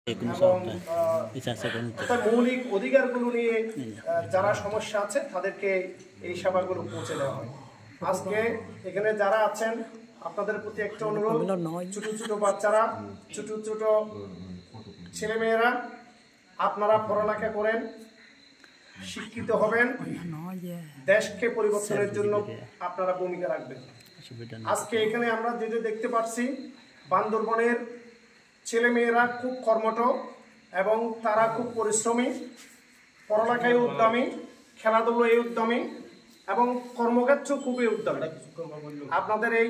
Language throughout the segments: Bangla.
এবং মৌলিক অধিকারগুলো নিয়ে যারা সমস্যা আছে তাদেরকে এই সেবাগুলো পৌঁছে দেওয়া হয়। আজকে এখানে যারা আছেন আপনাদের প্রতি একটা অনুরোধ, ছোট ছোট বাচ্চারা, ছোট ছোট ছেলেমেয়েরা, আপনারা পড়ালেখা করেন, শিক্ষিত হবেন, দেশকে পরিবর্তনের জন্য আপনারা ভূমিকা রাখবেন। আজকে এখানে আমরা যেটা দেখতে পাচ্ছি, বান্দরবনের ছেলেমেয়েরা খুব কর্মঠ এবং তারা খুব পরিশ্রমী, পড়ালেখায় উদ্যমী, খেলাধুলায় উদ্যমী এবং কর্মক্ষেত্র খুবই উদ্যমী। আপনাদের এই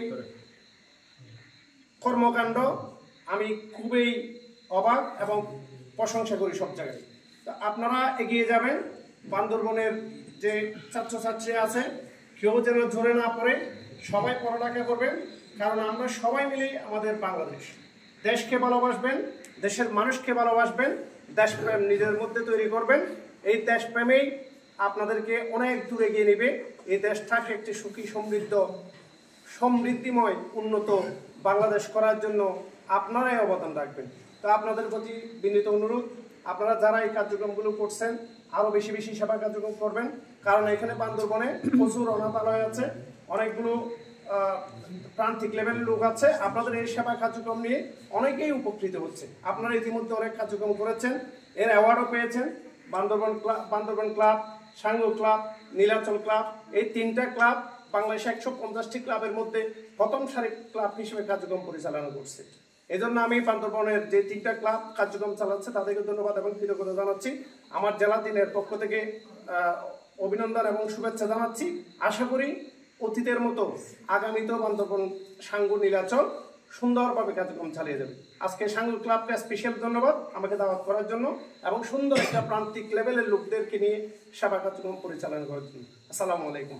কর্মকাণ্ড আমি খুবই অবাক এবং প্রশংসা করি সব জায়গায়। তো আপনারা এগিয়ে যাবেন। বান্দরবনের যে ছাত্রছাত্রী আছে কেউ যেন ঝরে না পড়ে, সবাই পড়ালেখা করবেন, কারণ আমরা সবাই মিলে আমাদের বাংলাদেশ। দেশকে ভালোবাসবেন, দেশের মানুষকে ভালোবাসবেন, দেশপ্রেম নিজের মধ্যে তৈরি করবেন। এই দেশপ্রেমেই আপনাদেরকে অনেক দূরে এগিয়ে নেবে। এই দেশটাকে একটি সুখী, সমৃদ্ধ, সমৃদ্ধিময়, উন্নত বাংলাদেশ করার জন্য আপনারাই অবদান রাখবেন। তো আপনাদের প্রতি বিনীত অনুরোধ, আপনারা যারা এই কার্যক্রমগুলো করছেন আরও বেশি বেশি সেবা কার্যক্রম করবেন, কারণ এখানে বান্দরবনে প্রচুর অনাথালয় আছে, অনেকগুলো প্রান্তিক লেভেলের লোক আছে। আপনাদের এই সেবা কার্যক্রম নিয়ে অনেকেই উপকৃত হচ্ছে। আপনারা ইতিমধ্যে অনেক কার্যক্রম করেছেন, এর অ্যাওয়ার্ডও পেয়েছেন। Bandarban club, Sangu club, Nilachal club, এই তিনটা ক্লাব বাংলাদেশে 150টি ক্লাবের মধ্যে প্রথম সারির ক্লাব হিসেবে কার্যক্রম পরিচালনা করছে। এই জন্য আমি বান্দরবনের যে তিনটা ক্লাব কার্যক্রম চালাচ্ছে তাদেরকে ধন্যবাদ এবং কৃতজ্ঞতা জানাচ্ছি। আমার জেলা দিনের পক্ষ থেকে অভিনন্দন এবং শুভেচ্ছা জানাচ্ছি। আশা করি অতীতের মতো আগামীতেও বান্দরবন সাঙ্গু নীলাচল সুন্দরভাবে কার্যক্রম চালিয়ে যাবে। আজকে সাঙ্গু ক্লাবকে স্পেশাল ধন্যবাদ আমাকে দাওয়াত করার জন্য এবং সুন্দর একটা প্রান্তিক লেভেলের লোকদেরকে নিয়ে সেবা কার্যক্রম পরিচালনা করার জন্য। আসসালামু আলাইকুম।